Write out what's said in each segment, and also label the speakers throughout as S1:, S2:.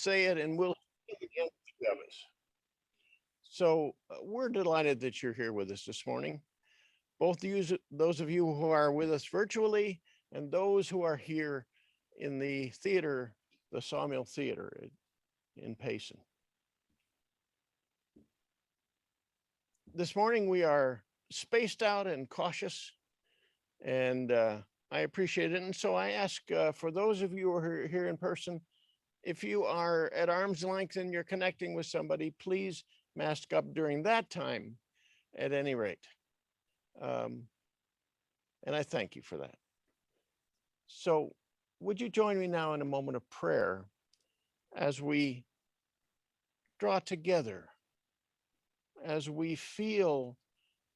S1: say it and we'll say it again to others. So we're delighted that you're here with us this morning. Both those of you who are with us virtually and those who are here in the theater, the Sawmill Theater in Payson. This morning we are spaced out and cautious, and I appreciate it. And so I ask for those of you who are here in person, if you are at arm's length and you're connecting with somebody, please mask up during that time at any rate. And I thank you for that. So would you join me now in a moment of prayer as we draw together, as we feel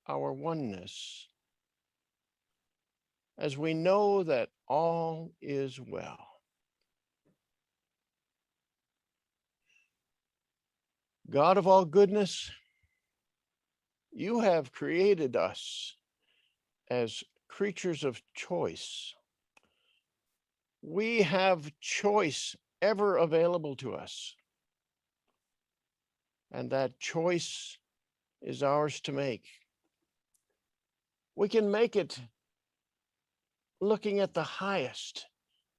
S1: our oneness, as we know that all is well. God of all goodness, you have created us as creatures of choice. We have choice ever available to us, and that choice is ours to make. We can make it looking at the highest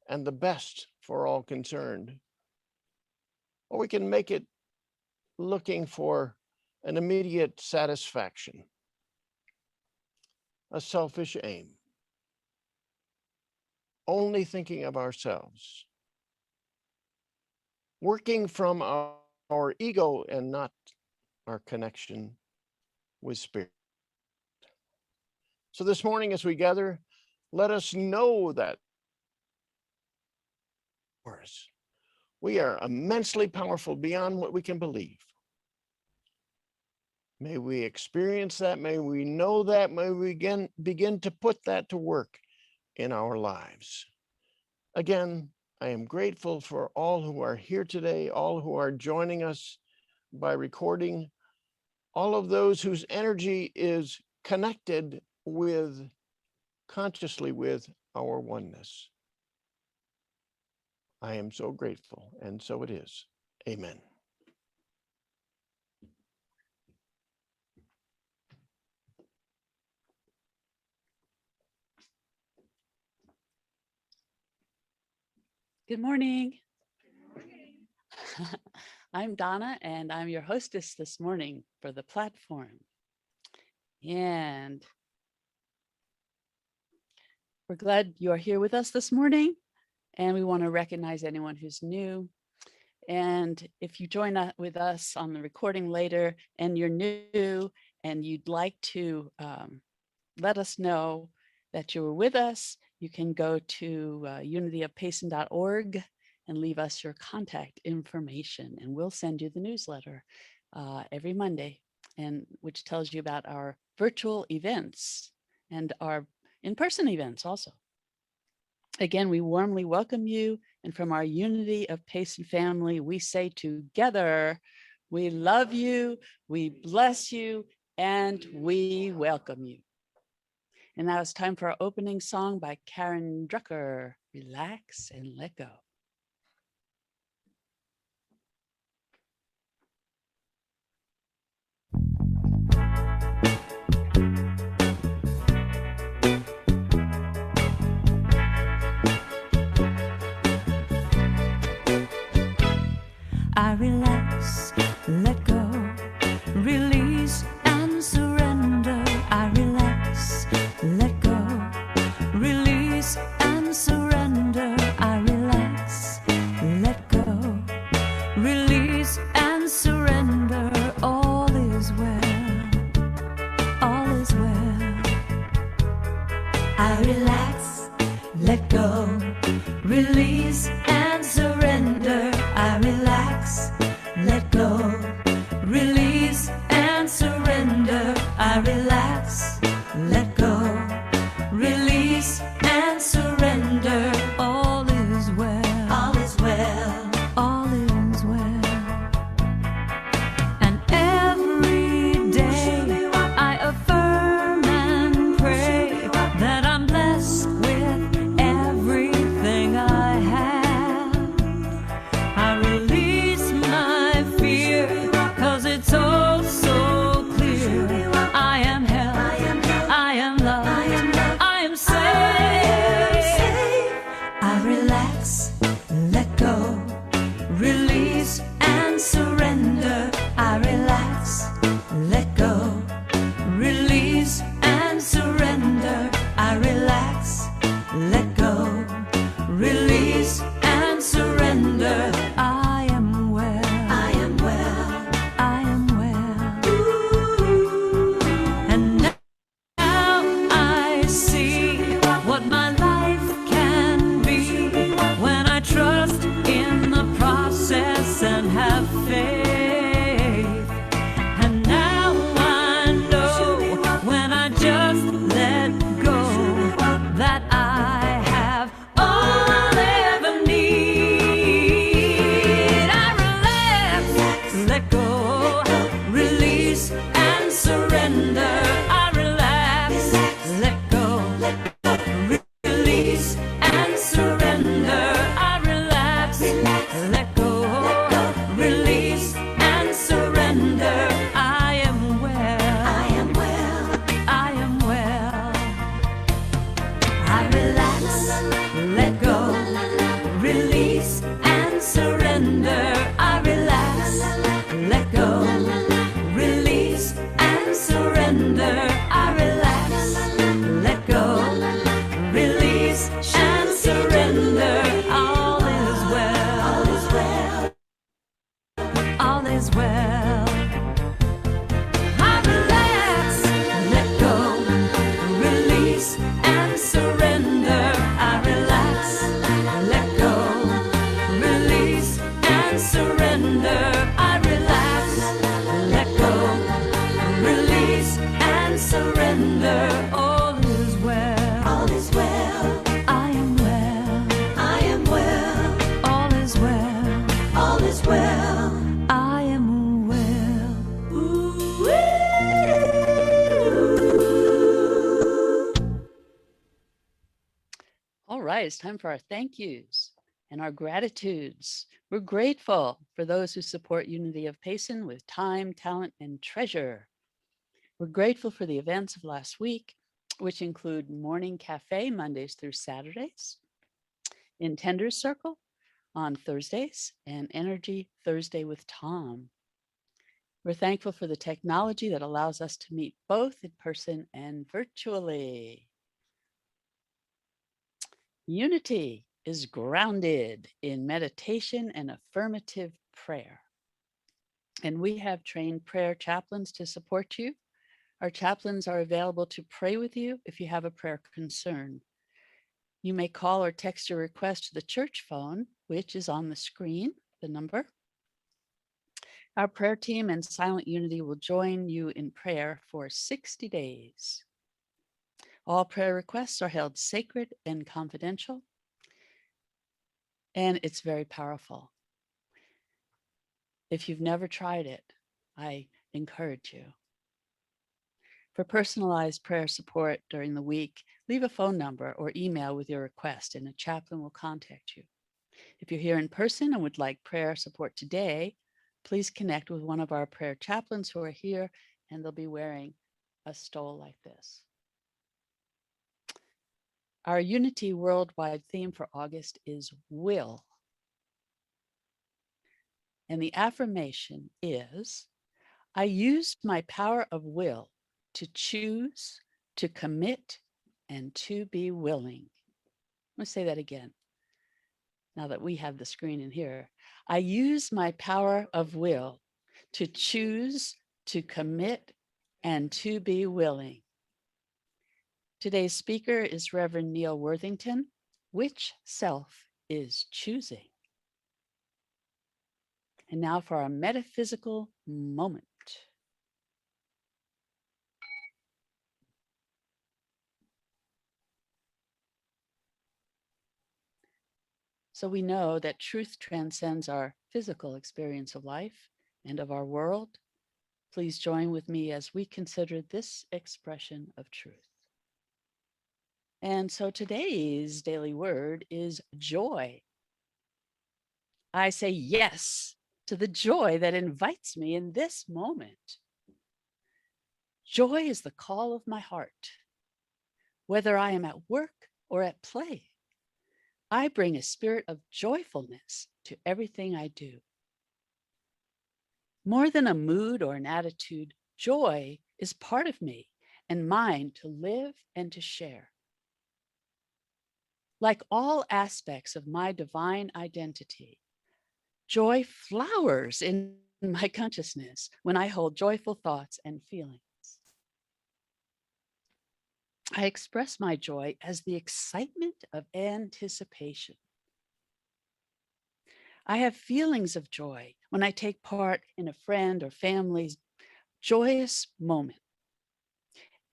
S1: and the best for all concerned, or we can make it looking for an immediate satisfaction, a selfish aim, only thinking of ourselves, working from our ego and not our connection with spirit. So this morning as we gather, let us know that we are immensely powerful beyond what we can believe. May we experience that, may we know that, may we begin to put that to work in our lives. Again, I am grateful for all who are here today, all who are joining us by recording, all of those whose energy is connected with, consciously with our oneness. I am so grateful, and so it is. Amen.
S2: Good morning. I'm Donna, and I'm your hostess this morning for the platform. And we're glad you're here with us this morning, and we want to recognize anyone who's new. And if you join with us on the recording later and you're new and you'd like to let us know that you were with us, you can go to unityofpayson.org and leave us your contact information, and we'll send you the newsletter every Monday, and which tells you about our virtual events and our in-person events also. Again, we warmly welcome you, and from our Unity of Payson family, we say together, we love you, we bless you, and we welcome you. And now it's time for our opening song by Karen Drucker, Relax and Let Go.
S3: I relax, let go, release and surrender. I relax, let go, release and surrender. I relax, let go, release and surrender. All is well, all is well. I relax, let go, release and surrender. I relax, let go, release and surrender. I relax, let go, release and surrender. I relax, let go, release and surrender. I am well, I am well, I am well. Ooh. And now I see what my life can be when I trust in the process and have faith. And now I know when I just let go that I have all I'll ever need. I relax, let go, release and surrender. I relax, let go, release and surrender. I relax, let go, release and surrender. I am well, I am well, I am well. I relax, let go, release and surrender. I relax, let go, release and surrender. I relax, let go, release and surrender. All is well, all is well, all is well. I relax, let go, release and surrender. I relax, let go, release and surrender. I relax, let go, release and surrender. All is well, all is well. I am well, I am well. All is well, all is well. I am well. Ooh.
S2: All right, it's time for our thank yous and our gratitudes. We're grateful for those who support Unity of Payson with time, talent, and treasure. We're grateful for the events of last week, which include Morning Cafe Mondays through Saturdays, Intender's Circle on Thursdays, and Energy Thursday with Tom. We're thankful for the technology that allows us to meet both in person and virtually. Unity is grounded in meditation and affirmative prayer. And we have trained prayer chaplains to support you. Our chaplains are available to pray with you if you have a prayer concern. You may call or text your request to the church phone, which is on the screen, the number. Our prayer team and Silent Unity will join you in prayer for 60 days. All prayer requests are held sacred and confidential, and it's very powerful. If you've never tried it, I encourage you. For personalized prayer support during the week, leave a phone number or email with your request, and a chaplain will contact you. If you're here in person and would like prayer support today, please connect with one of our prayer chaplains who are here, and they'll be wearing a stole like this. Our Unity Worldwide theme for August is will. And the affirmation is, I use my power of will to choose, to commit, and to be willing. I'm going to say that again, now that we have the screen in here. I use my power of will to choose, to commit, and to be willing. Today's speaker is Rev Neal Worthington. Which self is choosing? And now for our metaphysical moment. So we know that truth transcends our physical experience of life and of our world. Please join with me as we consider this expression of truth. And so today's daily word is joy. I say yes to the joy that invites me in this moment. Joy is the call of my heart, whether I am at work or at play, I bring a spirit of joyfulness to everything I do. More than a mood or an attitude, joy is part of me and mine to live and to share. Like all aspects of my divine identity, joy flowers in my consciousness when I hold joyful thoughts and feelings. I express my joy as the excitement of anticipation. I have feelings of joy when I take part in a friend or family's joyous moment,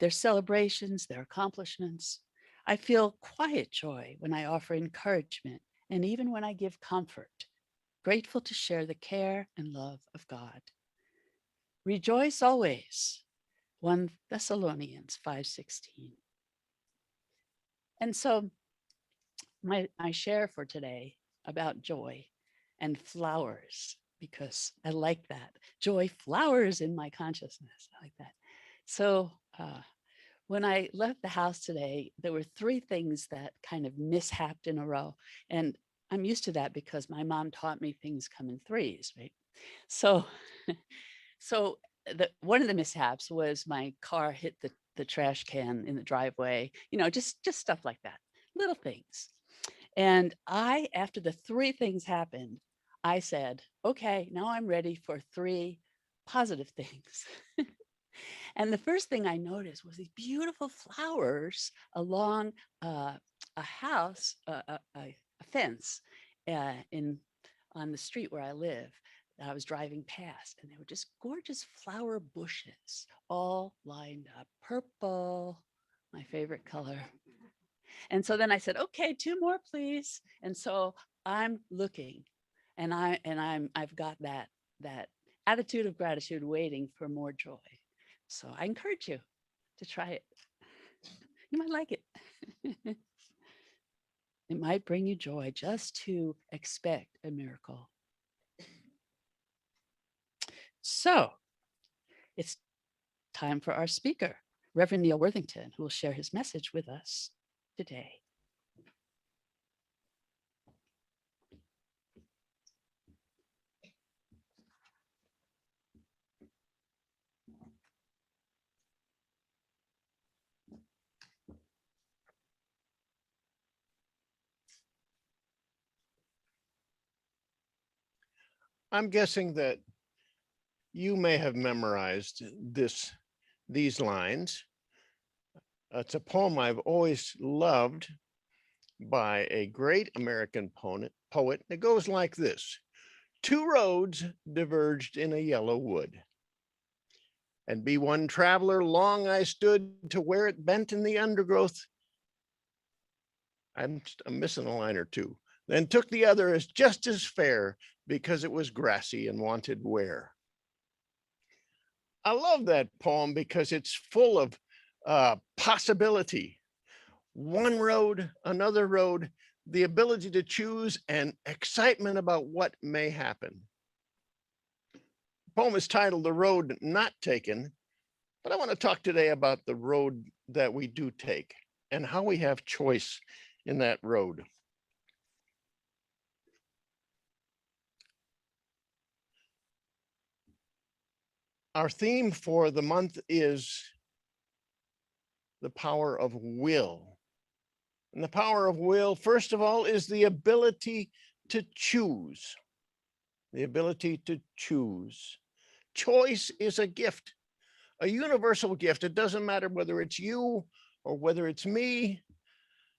S2: their celebrations, their accomplishments. I feel quiet joy when I offer encouragement and even when I give comfort, grateful to share the care and love of God. Rejoice always, 1 Thessalonians 5:16. And so my share for today about joy and flowers, because I like that. Joy flowers in my consciousness. I like that. So when I left the house today, there were 3 things that kind of mishapped in a row. And I'm used to that because my mom taught me things come in threes, right? So, so one of the mishaps was my car hit the trash can in the driveway, just stuff like that, little things. And after the 3 things happened, I said, okay, now I'm ready for 3 positive things. And the first thing I noticed was these beautiful flowers along a house, a fence on the street where I live that I was driving past. And they were just gorgeous flower bushes, all lined up, purple, my favorite color. And so then I said, okay, 2 more, please. And so I'm looking, and I've got that attitude of gratitude waiting for more joy. So I encourage you to try it. You might like it. It might bring you joy just to expect a miracle. So it's time for our speaker, Rev Neal Worthington, who will share his message with us today.
S1: I'm guessing that you may have memorized these lines. It's a poem I've always loved by a great American poet. It goes like this: 2 roads diverged in a yellow wood, and be one traveler long I stood to where it bent in the undergrowth. I'm missing a line or 2. Then took the other as just as fair, because it was grassy and wanted wear. I love that poem because it's full of possibility. One road, another road, the ability to choose, and excitement about what may happen. The poem is titled "The Road Not Taken," but I want to talk today about the road that we do take and how we have choice in that road. Our theme for the month is the power of will. And the power of will, first of all, is the ability to choose. The ability to choose. Choice is a gift, a universal gift. It doesn't matter whether it's you or whether it's me.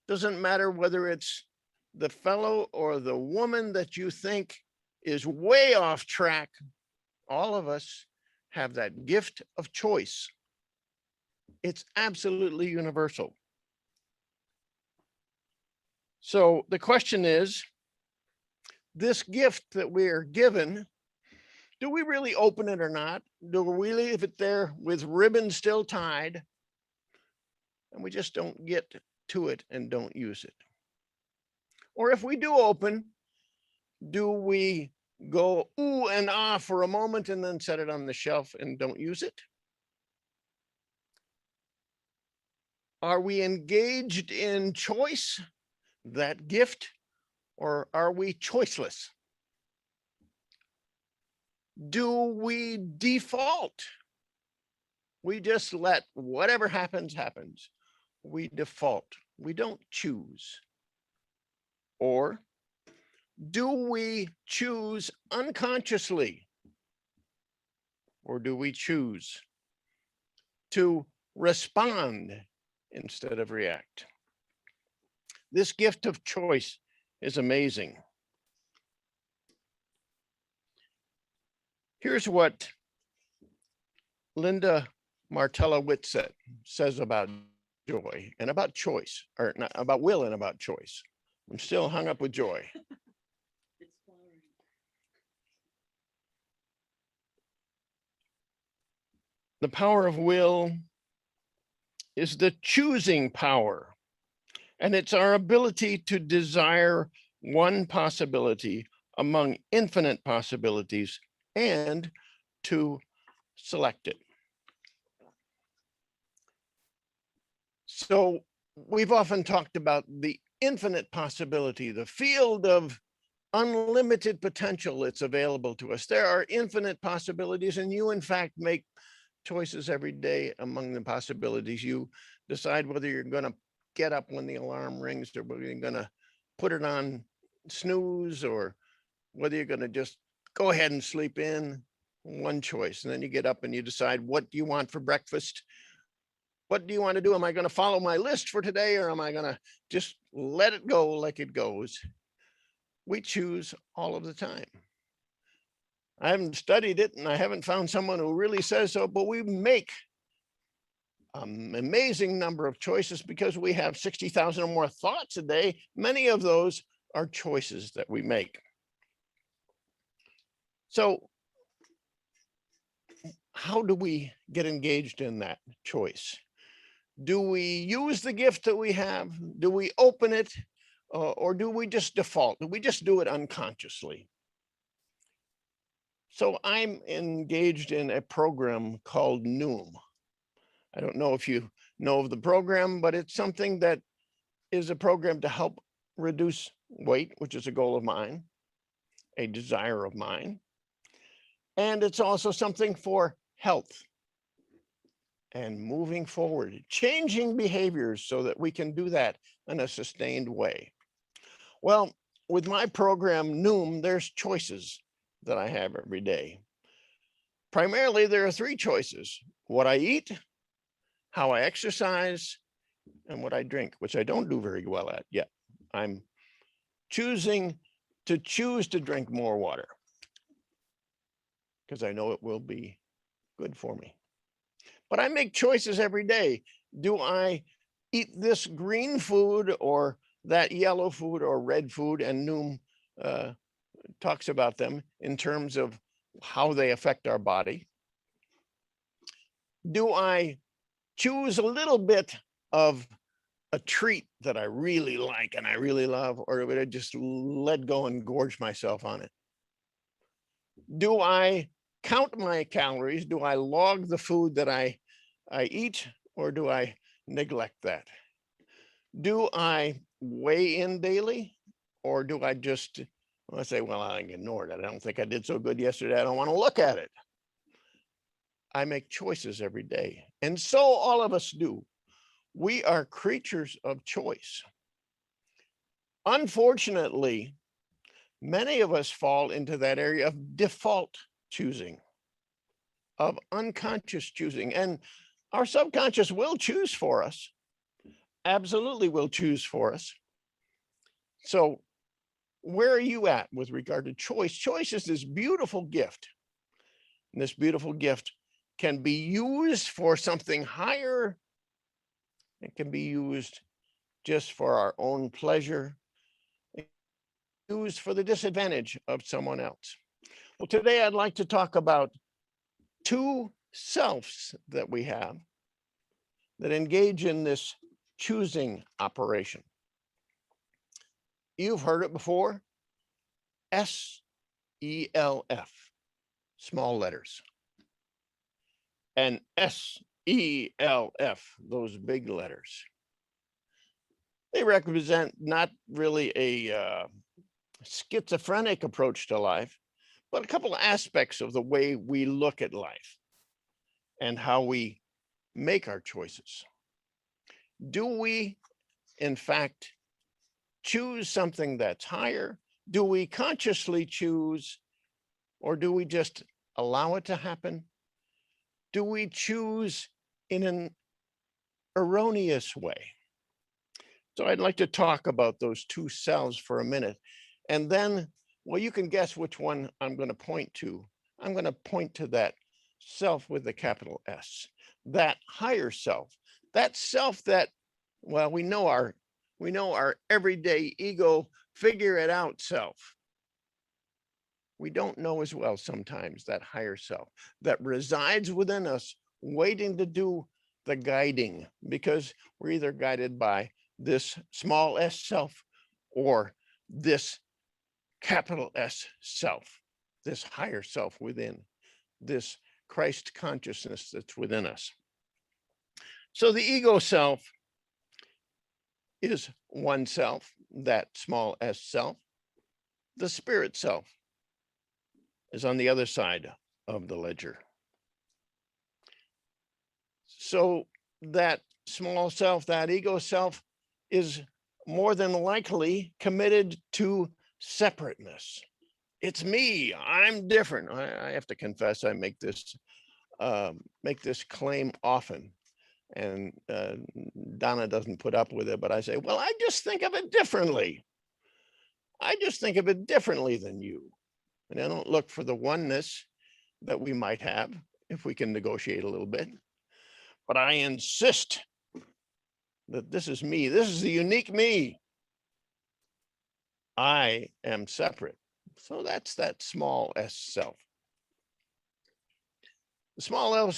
S1: Doesn't matter whether it's the fellow or the woman that you think is way off track. All of us have that gift of choice. It's absolutely universal. So the question is, this gift that we're given, do we really open it or not? Do we leave it there with ribbons still tied, and we just don't get to it and don't use it? Or if we do open, do we go ooh and ah for a moment and then set it on the shelf and don't use it? Are we engaged in choice, that gift, Or are we choiceless? Do we default? We just let whatever happens, happens. We default. We don't choose. Or do we choose unconsciously? Or do we choose to respond instead of react? This gift of choice is amazing. Here's what Linda Martella Whitsett says about joy and about choice, or not, about will and about choice. I'm still hung up with joy. The power of will is the choosing power, and it's our ability to desire one possibility among infinite possibilities and to select it. So we've often talked about the infinite possibility, the field of unlimited potential that's available to us. There are infinite possibilities, and you, in fact, make choices every day among the possibilities. You decide whether you're going to get up when the alarm rings, or whether you're going to put it on snooze, or whether you're going to just go ahead and sleep in. One choice. And then you get up and you decide, what do you want for breakfast? What do you want to do? Am I going to follow my list for today, or am I going to just let it go like it goes? We choose all of the time. I haven't studied it, and I haven't found someone who really says so, but we make an amazing number of choices because we have 60,000 or more thoughts a day. Many of those are choices that we make. So how do we get engaged in that choice? Do we use the gift that we have? Do we open it? Or do we just default? Do we just do it unconsciously? So I'm engaged in a program called Noom. I don't know if you know of the program, but it's something that is a program to help reduce weight, which is a goal of mine, a desire of mine. And it's also something for health and moving forward, changing behaviors so that we can do that in a sustained way. Well, with my program, Noom, there's choices that I have every day. Primarily, there are three choices: what I eat, how I exercise, and what I drink, which I don't do very well at yet. I'm choosing to drink more water because I know it will be good for me. But I make choices every day. Do I eat this green food or that yellow food or red food? And Noom talks about them in terms of how they affect our body. Do I choose a little bit of a treat that I really like and I really love, or would I just let go and gorge myself on it? Do I count my calories? Do I log the food that I eat, or do I neglect that? Do I weigh in daily, or do I just say, well, I ignored it. I don't think I did so good yesterday. I don't want to look at it. I make choices every day. And so all of us do. We are creatures of choice. Unfortunately, many of us fall into that area of default choosing, of unconscious choosing. And our subconscious will choose for us, absolutely will choose for us. So where are you at with regard to choice? Choice is this beautiful gift. And this beautiful gift can be used for something higher. It can be used just for our own pleasure, used for the disadvantage of someone else. Well, today I'd like to talk about two selves that we have that engage in this choosing operation. You've heard it before. SELF, small letters, and SELF, those big letters. They represent not really a schizophrenic approach to life, but a couple of aspects of the way we look at life and how we make our choices. Do we, in fact, choose something that's higher? Do we consciously choose, or do we just allow it to happen? Do we choose in an erroneous way? So I'd like to talk about those two selves for a minute. And then, well, you can guess which one I'm going to point to. I'm going to point to that self with the capital S, that higher self, that self that, well, we know our everyday ego, figure it out self. We don't know as well sometimes that higher self that resides within us, waiting to do the guiding, because we're either guided by this small s self or this capital S self, this higher self within, this Christ consciousness that's within us. So the ego self is one self, that small s self. The spirit self is on the other side of the ledger. So that small self, that ego self, is more than likely committed to separateness. It's me, I'm different. I have to confess, I make this claim often, and Donna doesn't put up with it, but I say, well, I just think of it differently. I just think of it differently than you. And I don't look for the oneness that we might have if we can negotiate a little bit. But I insist that this is me. This is the unique me. I am separate. So that's that small s self. The small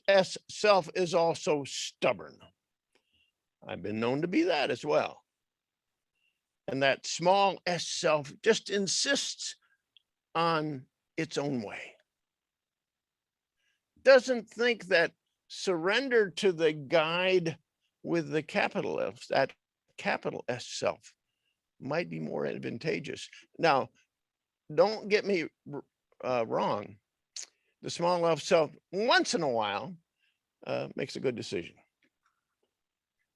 S1: s self is also stubborn. I've been known to be that as well. And that small s self just insists on its own way. Doesn't think that surrender to the guide with the capital S, that capital S self, might be more advantageous. Now, don't get me wrong. The small f self, once in a while, makes a good decision.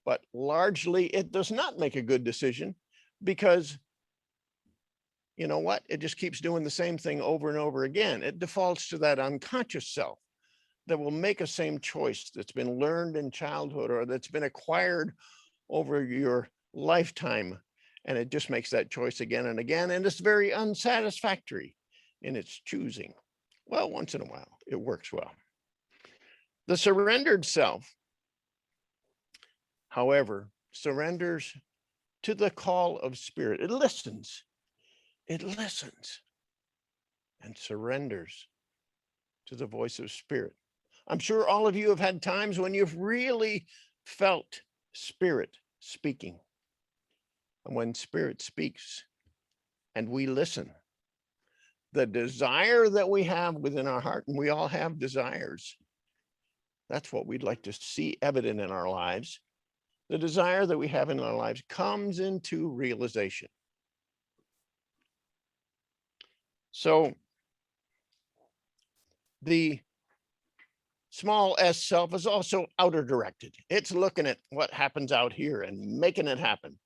S1: But largely, it does not make a good decision because, you know what? It just keeps doing the same thing over and over again. It defaults to that unconscious self that will make a same choice that's been learned in childhood or that's been acquired over your lifetime. And it just makes that choice again and again. And it's very unsatisfactory in its choosing. Well, once in a while, it works well. The surrendered self, however, surrenders to the call of spirit. It listens and surrenders to the voice of spirit. I'm sure all of you have had times when you've really felt spirit speaking. And when spirit speaks and we listen, the desire that we have within our heart, and we all have desires, that's what we'd like to see evident in our lives. The desire that we have in our lives comes into realization. So the small s self is also outer directed. It's looking at what happens out here and making it happen.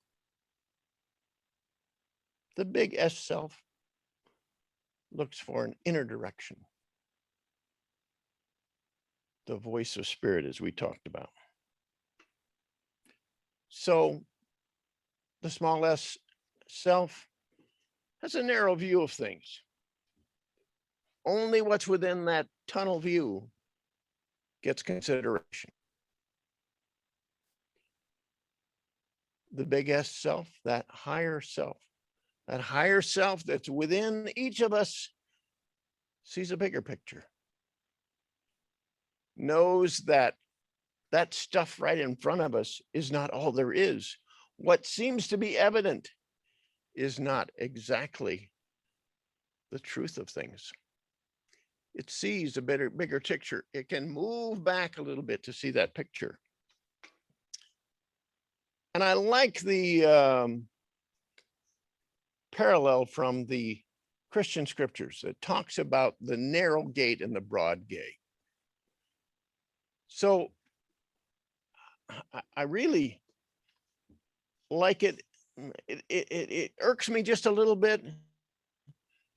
S1: The big S self looks for an inner direction. The voice of spirit, as we talked about. So the small s self has a narrow view of things. Only what's within that tunnel view gets consideration. The big S self, that higher self that's within each of us, sees a bigger picture, knows that that stuff right in front of us is not all there is. What seems to be evident is not exactly the truth of things. It sees a bigger picture. It can move back a little bit to see that picture. And I like the parallel from the Christian scriptures that talks about the narrow gate and the broad gate. So I really like it. It irks me just a little bit,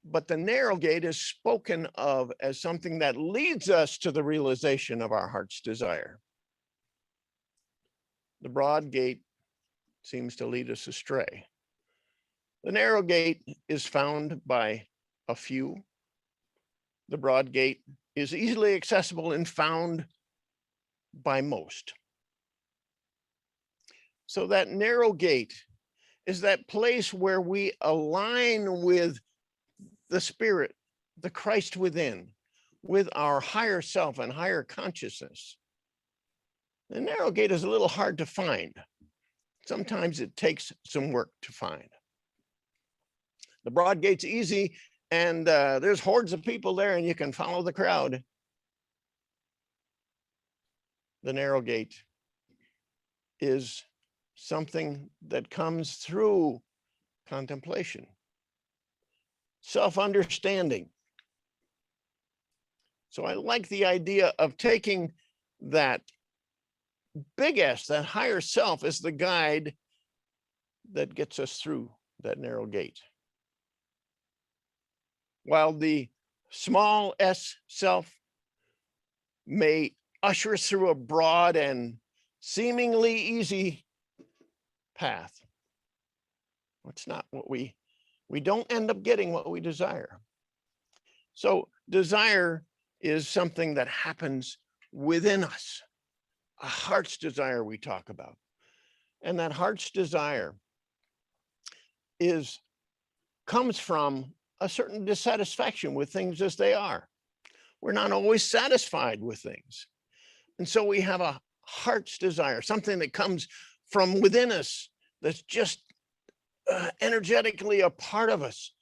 S1: but the narrow gate is spoken of as something that leads us to the realization of our heart's desire. The broad gate seems to lead us astray. The narrow gate is found by a few. The broad gate is easily accessible and found by most. So that narrow gate is that place where we align with the Spirit, the Christ within, with our higher self and higher consciousness. The narrow gate is a little hard to find. Sometimes it takes some work to find. The broad gate's easy, and there's hordes of people there, and you can follow the crowd. The narrow gate is something that comes through contemplation, self-understanding. So I like the idea of taking that big S, that higher self, as the guide that gets us through that narrow gate. While the small s self may usher us through a broad and seemingly easy path, it's not what we don't end up getting what we desire. So desire is something that happens within us, a heart's desire we talk about. And that heart's desire comes from a certain dissatisfaction with things as they are. We're not always satisfied with things. And so we have a heart's desire, something that comes from within us that's just energetically a part of us.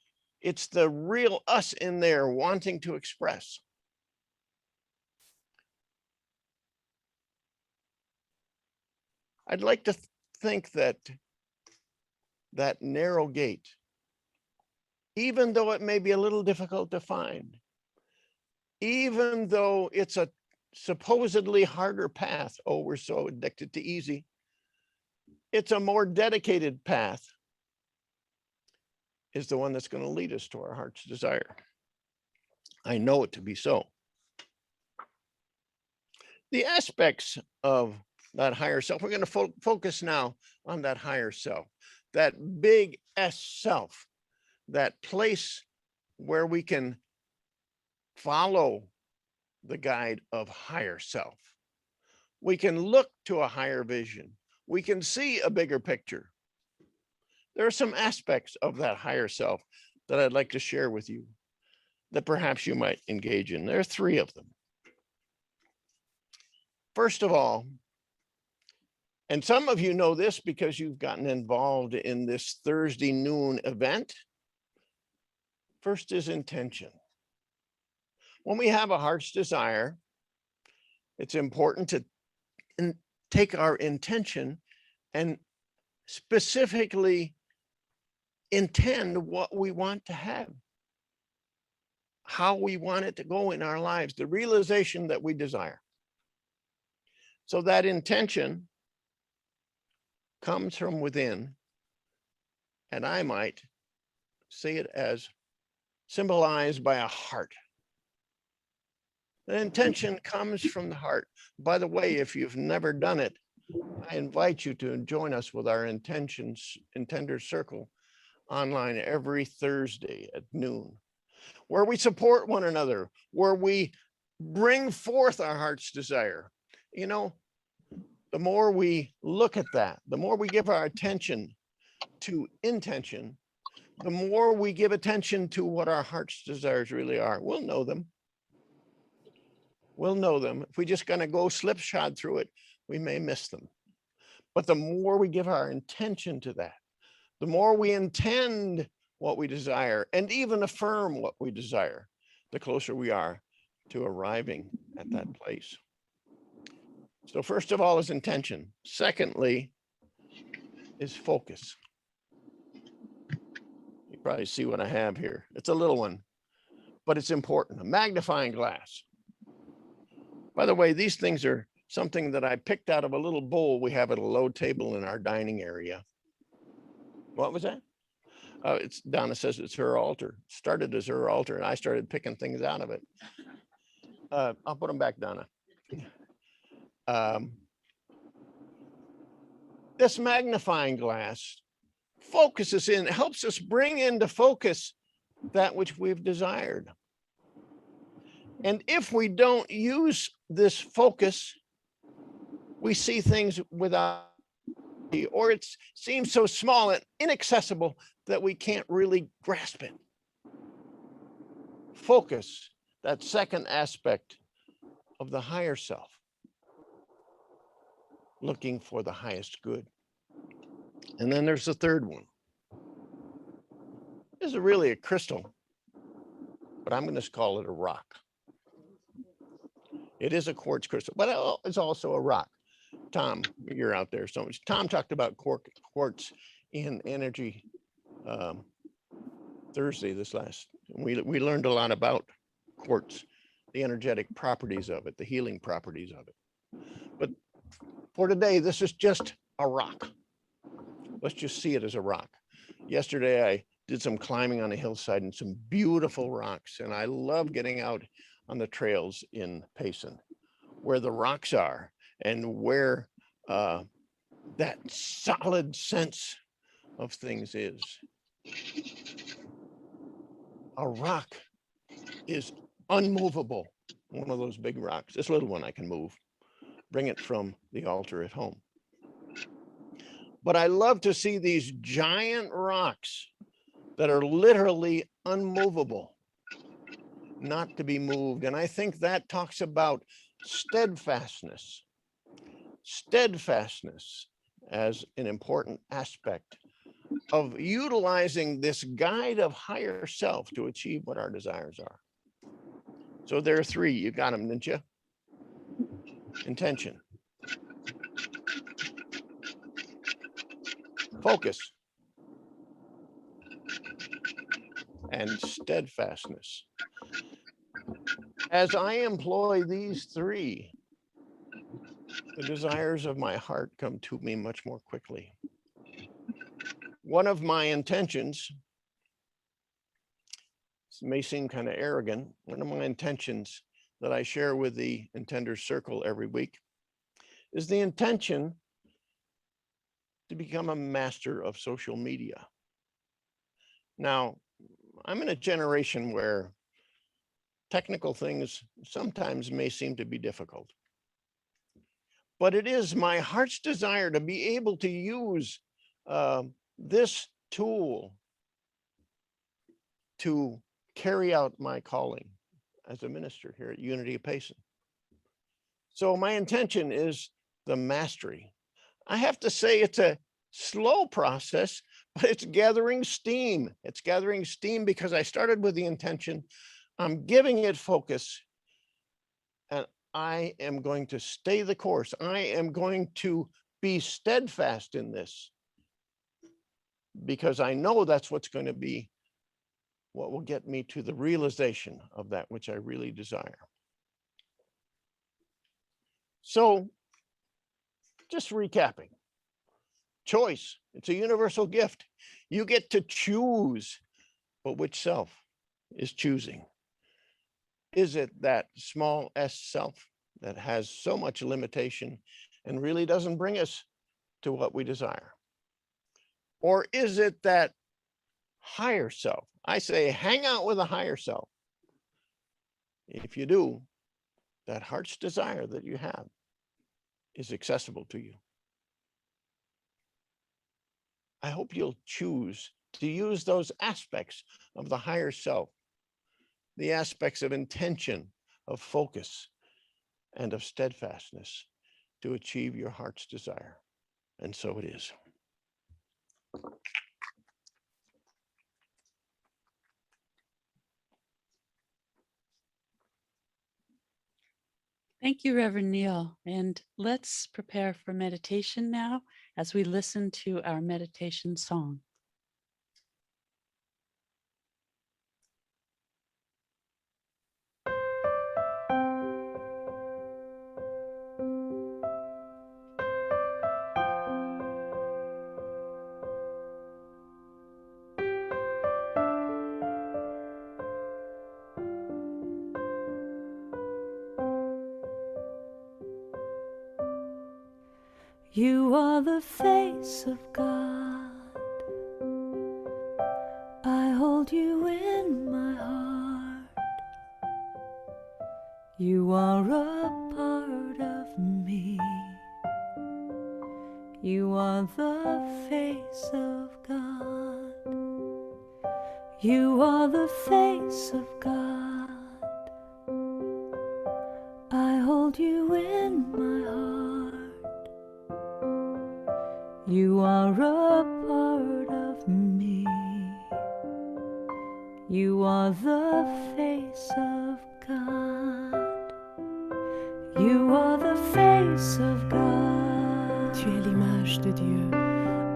S1: It's the real us in there wanting to express. I'd like to think that that narrow gate, even though it may be a little difficult to find, even though it's a supposedly harder path, oh, we're so addicted to easy, it's a more dedicated path, is the one that's going to lead us to our heart's desire. I know it to be so. The aspects of that higher self, we're going to focus now on that higher self, that big S self, that place where we can follow the guide of higher self. We can look to a higher vision. We can see a bigger picture. There are some aspects of that higher self that I'd like to share with you that perhaps you might engage in. There are three of them. First of all, and some of you know this because you've gotten involved in this Thursday noon event. First is intention. When we have a heart's desire, it's important to take our intention and specifically intend what we want to have, how we want it to go in our lives, the realization that we desire. So that intention comes from within, and I might see it as symbolized by a heart. The intention comes from the heart. By the way, if you've never done it, I invite you to join us with our Intender Circle online every Thursday at noon, where we support one another, where we bring forth our heart's desire. You know, the more we look at that, the more we give our attention to intention, the more we give attention to what our heart's desires really are. We'll know them. We'll know them. If we just gonna go slipshod through it, we may miss them. But the more we give our intention to that, the more we intend what we desire and even affirm what we desire, the closer we are to arriving at that place. So first of all is intention. Secondly is focus. You probably see what I have here. It's a little one, but it's important. A magnifying glass. By the way, these things are something that I picked out of a little bowl we have at a low table in our dining area. What was that? It's Donna says it's her altar. Started as her altar, and I started picking things out of it. I'll put them back, Donna. This magnifying glass focuses in, helps us bring into focus that which we've desired. And if we don't use this focus, we see things without, or it seems so small and inaccessible that we can't really grasp it. Focus, that second aspect of the higher self, looking for the highest good. And then there's the third one. This is really a crystal, but I'm going to call it a rock. It is a quartz crystal, but it's also a rock. Tom, you're out there so much. Tom talked about quartz in energy Thursday this last. We learned a lot about quartz, the energetic properties of it, the healing properties of it. But for today, this is just a rock. Let's just see it as a rock. Yesterday, I did some climbing on a hillside and some beautiful rocks. And I love getting out on the trails in Payson, where the rocks are and where that solid sense of things is. A rock is unmovable. One of those big rocks, this little one I can move, bring it from the altar at home. But I love to see these giant rocks that are literally unmovable, not to be moved. And I think that talks about steadfastness. Steadfastness as an important aspect of utilizing this guide of higher self to achieve what our desires are. So there are three. You got them, didn't you? Intention. Focus. And steadfastness. As I employ these three, the desires of my heart come to me much more quickly. One of my intentions, this may seem kind of arrogant, one of my intentions that I share with the Intenders Circle every week is the intention to become a master of social media. Now, I'm in a generation where technical things sometimes may seem to be difficult. But it is my heart's desire to be able to use this tool to carry out my calling as a minister here at Unity of Payson. So my intention is the mastery. I have to say it's a slow process, but it's gathering steam. It's gathering steam because I started with the intention. I'm giving it focus, and I am going to stay the course. I am going to be steadfast in this because I know that's what's going to be what will get me to the realization of that which I really desire. So just recapping, choice, it's a universal gift. You get to choose, but which self is choosing? Is it that small s self that has so much limitation and really doesn't bring us to what we desire? Or is it that higher self? I say, hang out with a higher self. If you do, that heart's desire that you have is accessible to you. I hope you'll choose to use those aspects of the higher self, the aspects of intention, of focus, and of steadfastness to achieve your heart's desire. And so it is.
S2: Thank you, Reverend Neal. And let's prepare for meditation now. as we listen to our meditation song.
S3: You are the face of God. I hold you in my heart. You are a part of me. You are the face of God. You are the face of God. I hold you in my heart. You are a part of me. You are the face of God. You are the face of God.
S4: Tu es l'image de Dieu.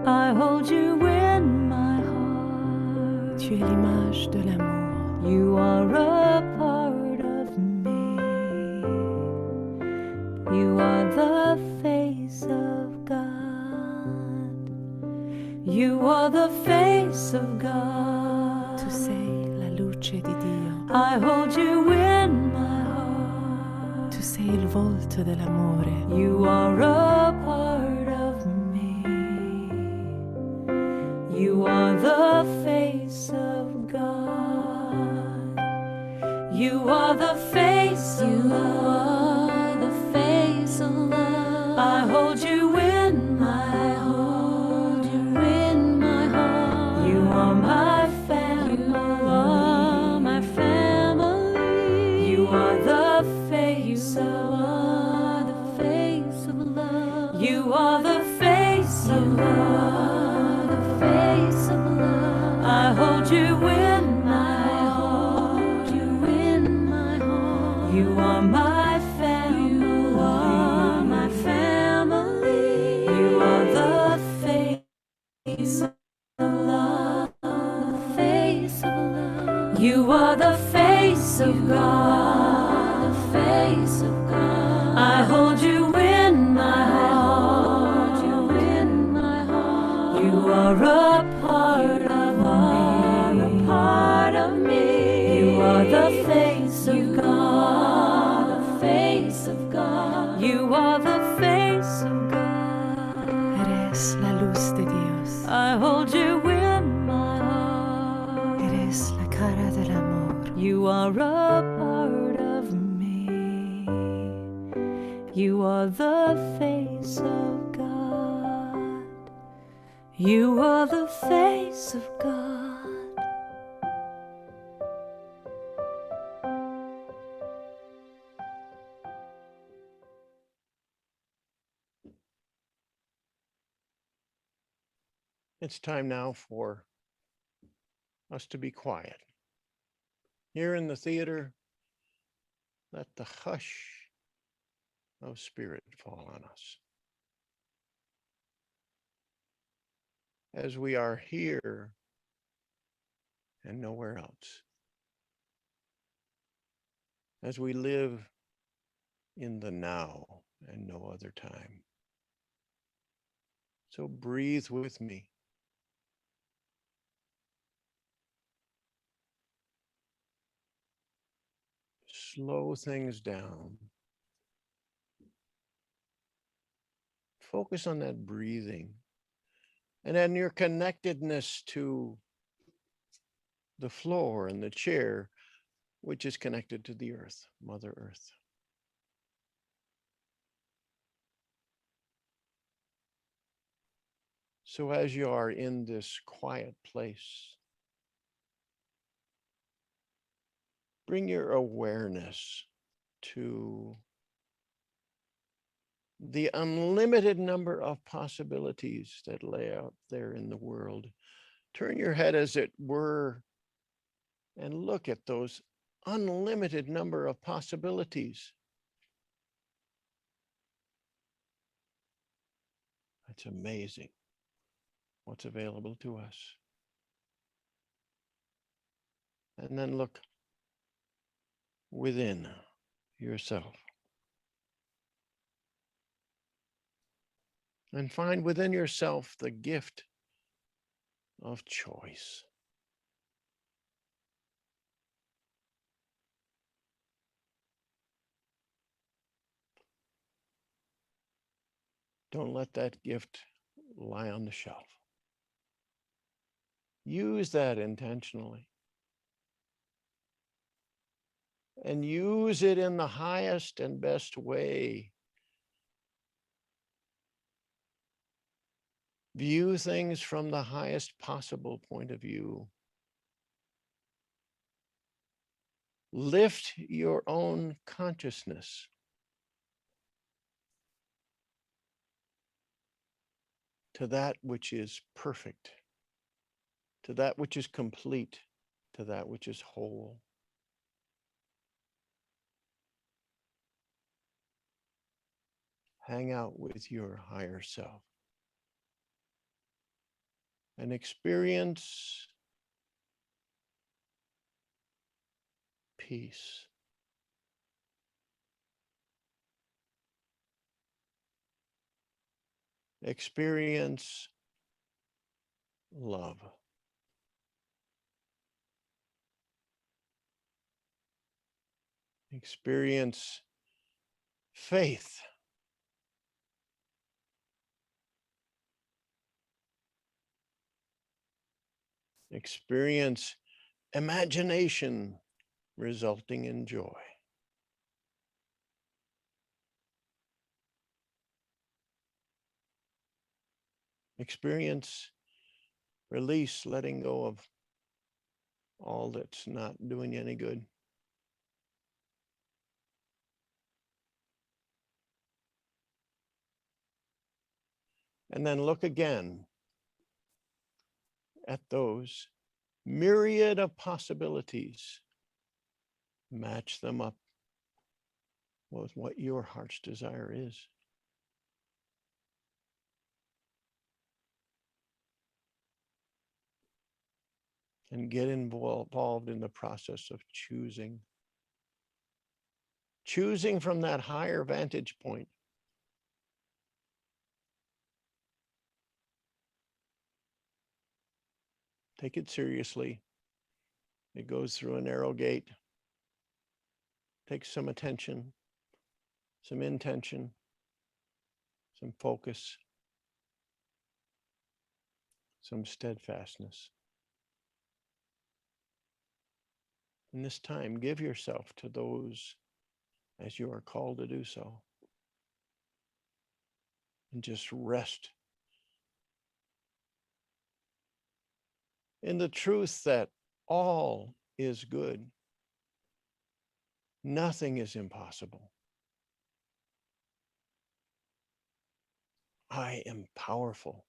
S3: I hold you in my heart.
S4: Tu es l'image de l'amour.
S3: You are a part of me. You are the face of God. You are the face of God.
S4: Tu sei la luce di Dio.
S3: I hold you in my heart.
S4: Tu sei il volto dell'amore.
S3: You are a part of me. You are the face of God. You are the face of love.
S5: The face of love.
S3: I hold you in my
S5: Hold you in my heart.
S3: You are my family.
S5: You are my family.
S3: You are the face
S5: You
S3: of
S5: are the face of love.
S3: You are the face of
S5: You are the face of love.
S3: I hold you in my
S5: Hold you in my heart.
S3: You are my family.
S5: You are my family.
S3: You are the face of love.
S5: The face of love.
S3: You are the face of God.
S5: The face of God.
S3: I hold you in my heart.
S5: Hold you in my heart.
S3: You are a part of me.
S5: A part of me.
S3: You are the face of
S5: You
S3: God.
S5: are the face of God.
S3: You are the face of God.
S4: Eres la luz de Dios.
S3: I hold you in my heart.
S4: Eres la cara del amor.
S3: You are a part of me. You are the face of God. You are the face of God.
S1: It's time now for us to be quiet. Here in the theater, let the hush of spirit fall on us. As we are here and nowhere else. As we live in the now and no other time. So breathe with me. Slow things down. Focus on that breathing and on your connectedness to the floor and the chair, which is connected to the earth, Mother Earth. So as you are in this quiet place, bring your awareness to the unlimited number of possibilities that lay out there in the world. Turn your head, as it were, and look at those unlimited number of possibilities. It's amazing what's available to us. And then look within yourself and find within yourself the gift of choice. Don't let that gift lie on the shelf. Use that intentionally. And use it in the highest and best way. View things from the highest possible point of view. Lift your own consciousness to that which is perfect, to that which is complete, to that which is whole. Hang out with your higher self and experience peace. Experience love. Experience faith. Experience imagination resulting in joy. Experience release, letting go of all that's not doing you any good. And then look again at those myriad of possibilities. Match them up with what your heart's desire is. And get involved in the process of choosing. Choosing from that higher vantage point. Take it seriously. It goes through a narrow gate. Takes some attention, some intention, some focus, some steadfastness. And this time, give yourself to those as you are called to do so. And just rest in the truth that all is good. Nothing is impossible. I am powerful.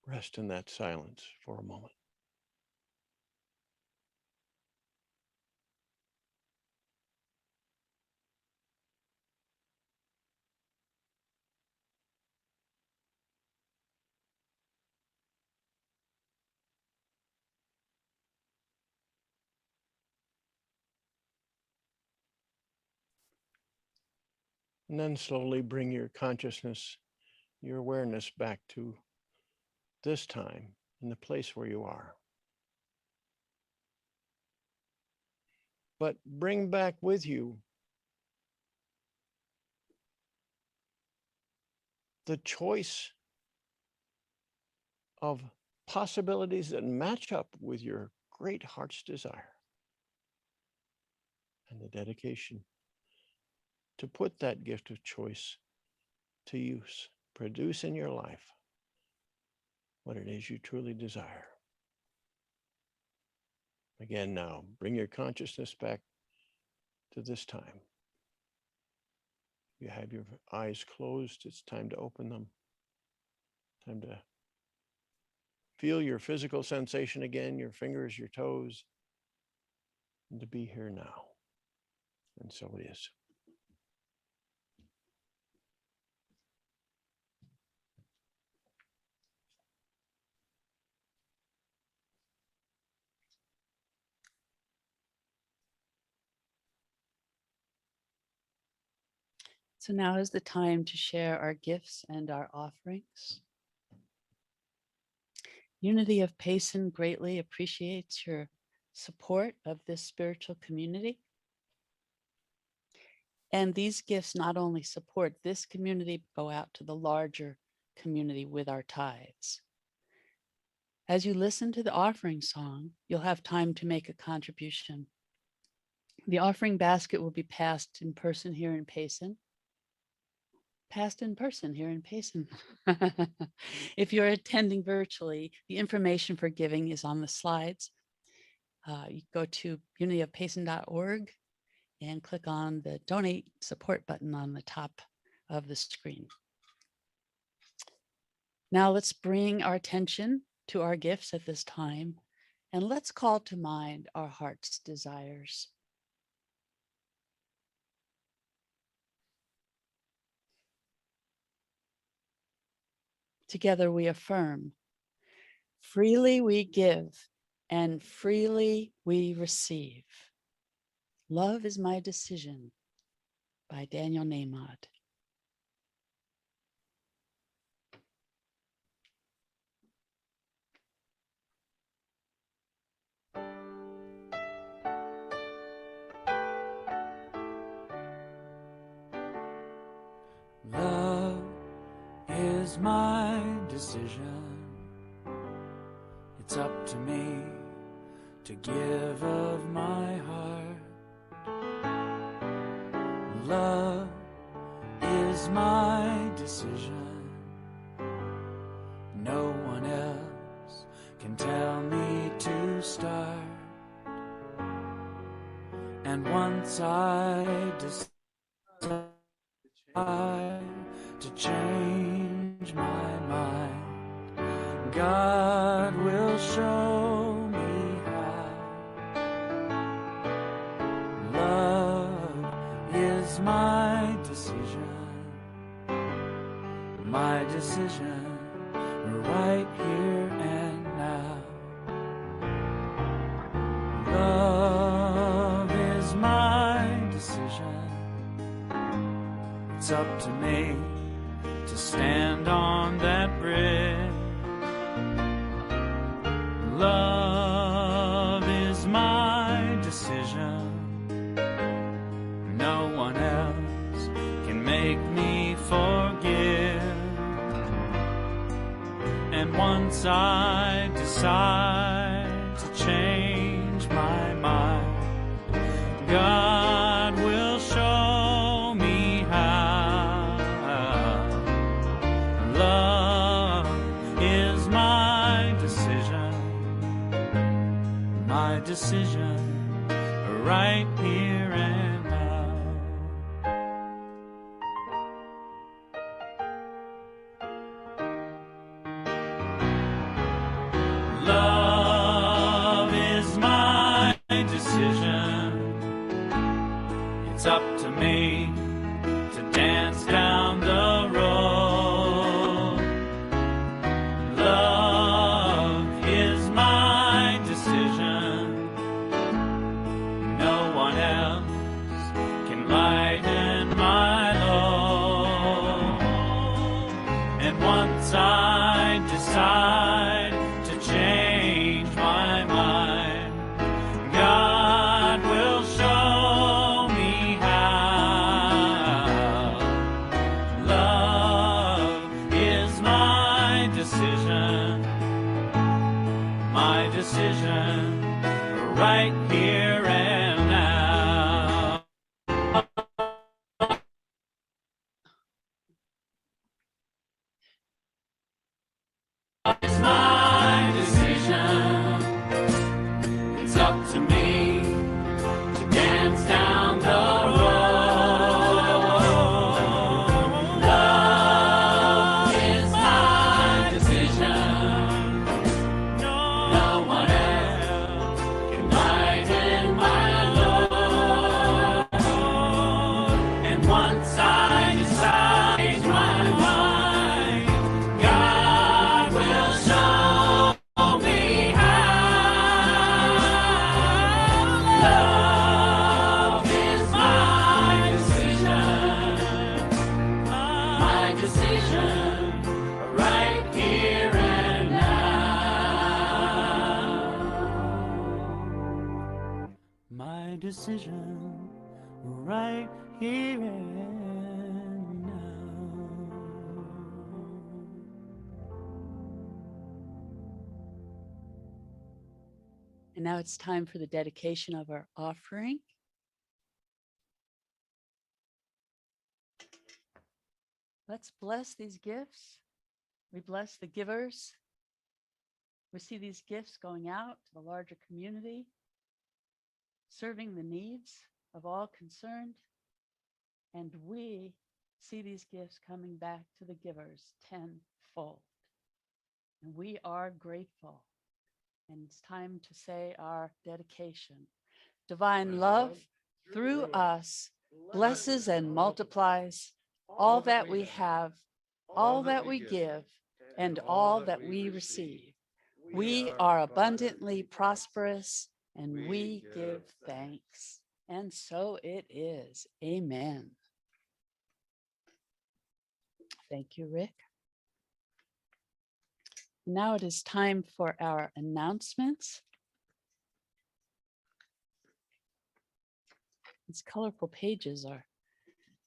S1: Rest in that silence for a moment. And then slowly bring your consciousness, your awareness back to this time in the place where you are. But bring back with you the choice of possibilities that match up with your great heart's desire and the dedication to put that gift of choice to use. Produce in your life what it is you truly desire. Again, now, bring your consciousness back to this time. You have your eyes closed. It's time to open them. Time to feel your physical sensation again, your fingers, your toes. and to be here now. And so it is.
S2: So now is the time to share our gifts and our offerings. Unity of Payson greatly appreciates your support of this spiritual community. And these gifts not only support this community, but go out to the larger community with our tithes. As you listen to the offering song, you'll have time to make a contribution. The offering basket will be passed in person here in Payson. If you're attending virtually, the information for giving is on the slides. You go to unityofpayson.org and click on the donate support button on the top of the screen. Now let's bring our attention to our gifts at this time, and let's call to mind our heart's desires. Together we affirm, freely we give and freely we receive. Love is my decision, by Daniel Nahmod.
S6: Love is my decision. It's up to me to give of my heart. Love is my decision. No one else can tell me to start. And once I decide to change my mind, God will show me how. Love is my decision right here and now. Love is my decision. It's up to me to stand on that bridge. Love is my decision. No one else can make me forgive. And once I decide to change my mind, God will show me how. Love is my decision right here and now. Love is my decision. It's up to me to dance down the road. Love is my decision. No one else can lighten my load. And once I decide to change my mind, God will show me how. Love is my decision right here and now. It's my decision. It's up to me to dance down the road. Love is my decision. No one else can lighten my decision right here and now.
S2: And now it's time for the dedication of our offering. Let's bless these gifts. We bless the givers. We see these gifts going out to the larger community, serving the needs of all concerned. And we see these gifts coming back to the givers tenfold. And we are grateful. And it's time to say our dedication. Divine love through us blesses and multiplies all that we have, all that we give, and all that we receive. We are abundantly prosperous and we give thanks. And so it is. Amen. Thank you, Rick. Now it is time for our announcements. These colorful pages are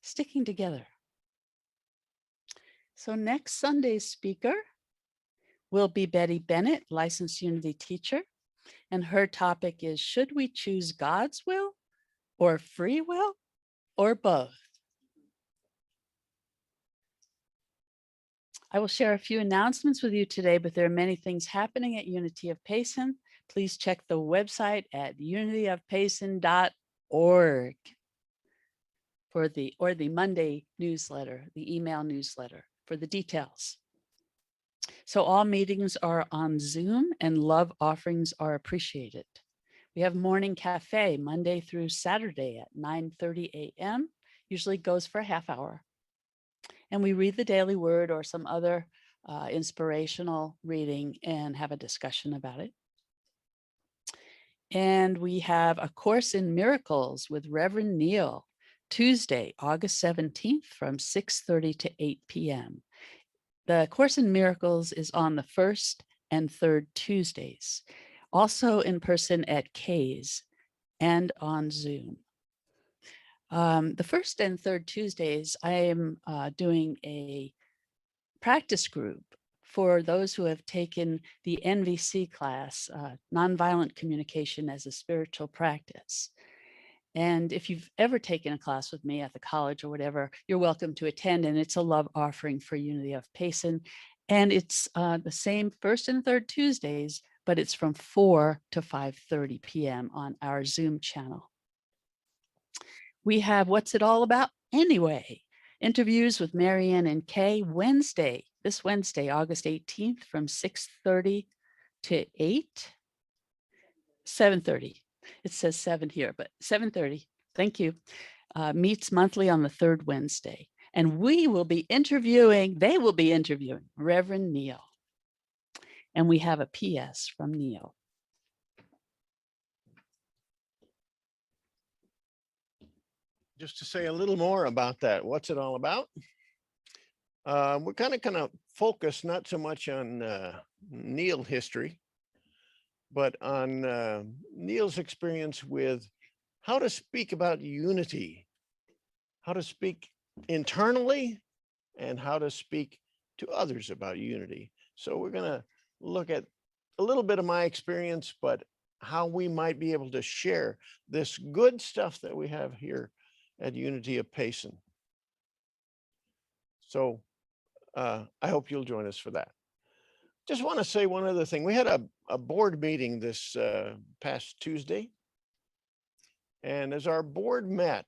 S2: sticking together. So next Sunday's speaker will be Betty Bennett, licensed Unity teacher. And her topic is, should we choose God's will or free will or both? I will share a few announcements with you today, but there are many things happening at Unity of Payson. Please check the website at unityofpayson.org for the Monday newsletter, the email newsletter for the details. So all meetings are on Zoom and love offerings are appreciated. We have morning cafe Monday through Saturday at 9:30 a.m. Usually goes for a half hour. And we read the daily word or some other inspirational reading and have a discussion about it. And we have a Course in Miracles with Rev Neal, Tuesday, August 17th from 6:30 to 8 p.m. The Course in Miracles is on the first and third Tuesdays, also in person at K's and on Zoom. The first and third Tuesdays, I am doing a practice group for those who have taken the NVC class, Nonviolent Communication as a Spiritual Practice. And if you've ever taken a class with me at the college or whatever, you're welcome to attend. And it's a love offering for Unity of Payson. And it's the same first and third Tuesdays, but it's from 4 to 5:30 p.m. on our Zoom channel. We have What's It All About Anyway? Interviews with Marianne and Kay this Wednesday, August 18th from 6:30 to 7:30. It says 7 here, but 7:30. Thank you. Meets monthly on the third Wednesday. And they will be interviewing Reverend Neal. And we have a PS from Neal.
S1: Just to say a little more about that, what's it all about? We're kind of focus not so much on Neal history, but on Neal's experience with how to speak about unity, how to speak internally, and how to speak to others about unity. So we're going to look at a little bit of my experience, but how we might be able to share this good stuff that we have here at Unity of Payson. So I hope you'll join us for that. Just want to say one other thing. We had a board meeting this past Tuesday. And as our board met,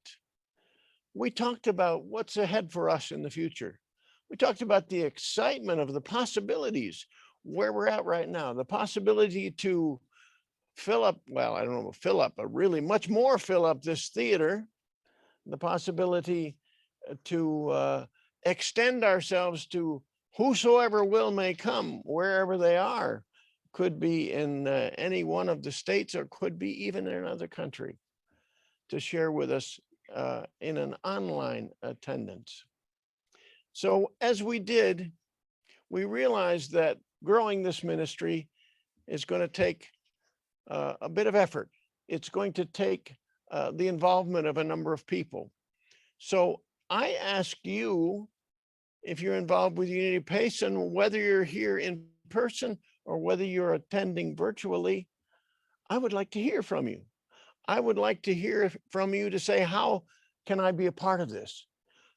S1: we talked about what's ahead for us in the future. We talked about the excitement of the possibilities where we're at right now, the possibility to fill up, well, I don't know, fill up, but really much more fill up this theater, the possibility to extend ourselves to whosoever will may come, wherever they are, could be in any one of the states or could be even in another country, to share with us in an online attendance. So as we did, we realized that growing this ministry is going to take a bit of effort. It's going to take the involvement of a number of people. So I ask you, if you're involved with Unity Payson, whether you're here in person or whether you're attending virtually, I would like to hear from you. I would like to hear from you to say, how can I be a part of this?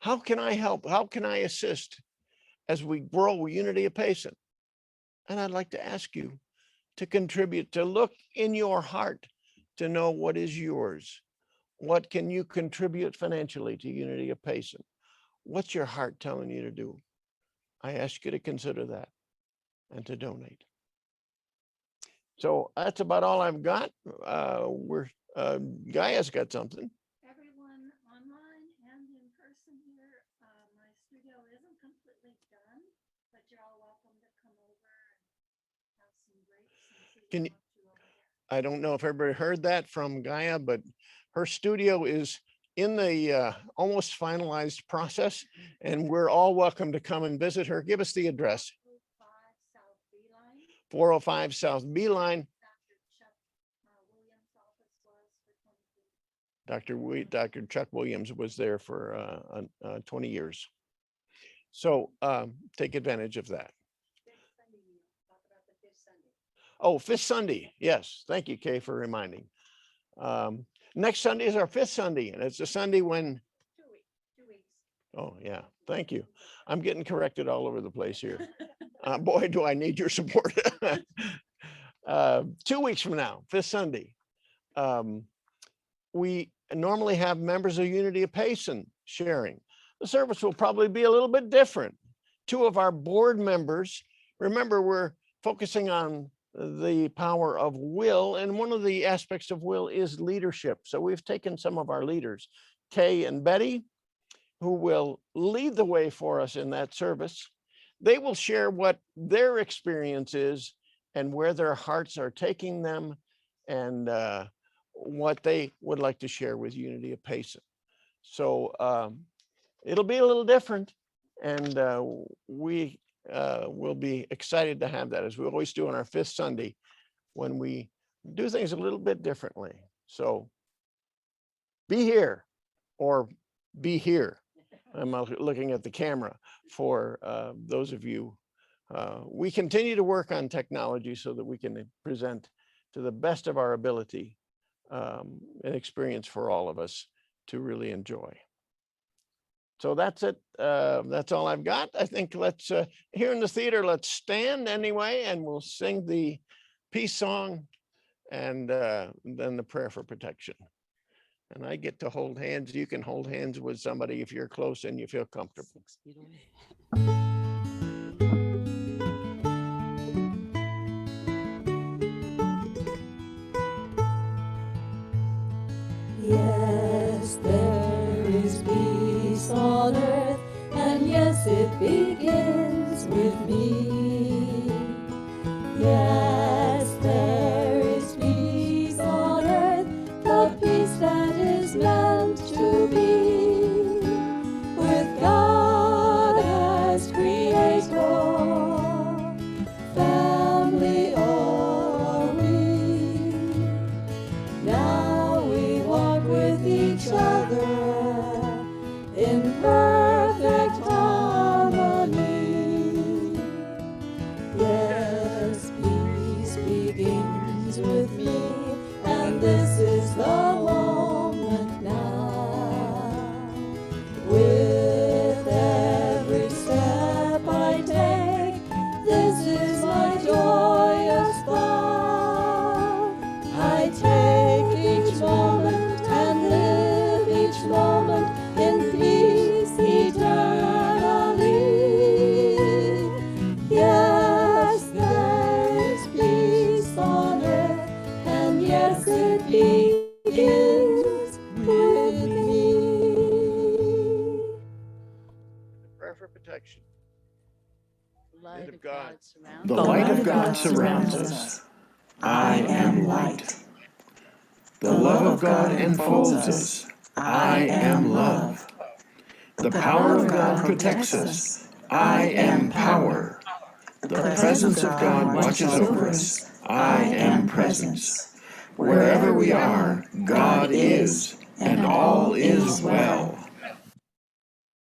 S1: How can I help? How can I assist as we grow Unity of Payson? And I'd like to ask you to contribute, to look in your heart, to know what is yours. What can you contribute financially to Unity of Payson? What's your heart telling you to do? I ask you to consider that and to donate. So that's about all I've got. Gaia's got something.
S5: Everyone online and in person here, my studio isn't completely done, but you're all welcome to come over and have some breaks and see
S1: Can
S5: what
S1: you-
S5: I'm up to over there.
S1: I don't know if everybody heard that from Gaia, but her studio is in the almost finalized process, and we're all welcome to come and visit her. Give us the address.
S5: 405 South Beeline.
S1: 405 South Beeline. Dr. Chuck Williams was there for 20 years. So take advantage of that. Oh, fifth Sunday. Yes. Thank you, Kay, for reminding. Next Sunday is our fifth Sunday, and it's a Sunday when.
S5: 2 weeks.
S1: Oh, yeah. Thank you. I'm getting corrected all over the place here. Boy, do I need your support. 2 weeks from now, fifth Sunday. We normally have members of Unity of Payson sharing. The service will probably be a little bit different. 2 of our board members, remember, we're focusing on the power of will, and one of the aspects of will is leadership. So we've taken some of our leaders, Kay and Betty, who will lead the way for us in that service. They will share what their experience is and where their hearts are taking them, and what they would like to share with Unity of Payson. So it'll be a little different, and we will be excited to have that, as we always do on our fifth Sunday, when we do things a little bit differently. So be here, or be here. I'm looking at the camera for those of you. We continue to work on technology so that we can present to the best of our ability an experience for all of us to really enjoy. So that's it. That's all I've got. I think let's, here in the theater, let's stand anyway, and we'll sing the peace song, and then the prayer for protection. And I get to hold hands. You can hold hands with somebody if you're close and you feel comfortable.
S3: Yes, there is peace on earth, and yes, it begins with me. Yes, there is peace on earth, the peace that is meant to be, with God as creator, family are we. Now we walk with each other in perfect harmony. Yes, peace begins with me, and this is the moment now. With every step I take, this is my joyous thought. I take each moment and live each moment in peace eternally. Yes, there is peace on earth, and yes, it begins with me.
S1: Prayer for protection.
S2: Light
S1: of
S2: of
S1: God.
S2: God surrounds
S7: The
S2: us.
S7: light of God surrounds us. I am light. The love of God enfolds us. I am love. The power of God protects us. I am power. The presence of God watches over us. I am presence. Wherever we are, God is, and all is well.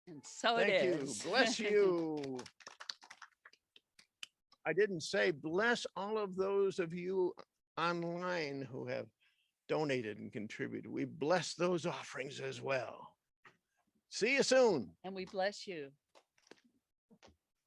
S2: And so
S1: Thank
S2: it
S1: you.
S2: is.
S1: Bless you. I didn't say bless all of those of you online who have donated and contributed. We bless those offerings as well. See you soon.
S2: And we bless you.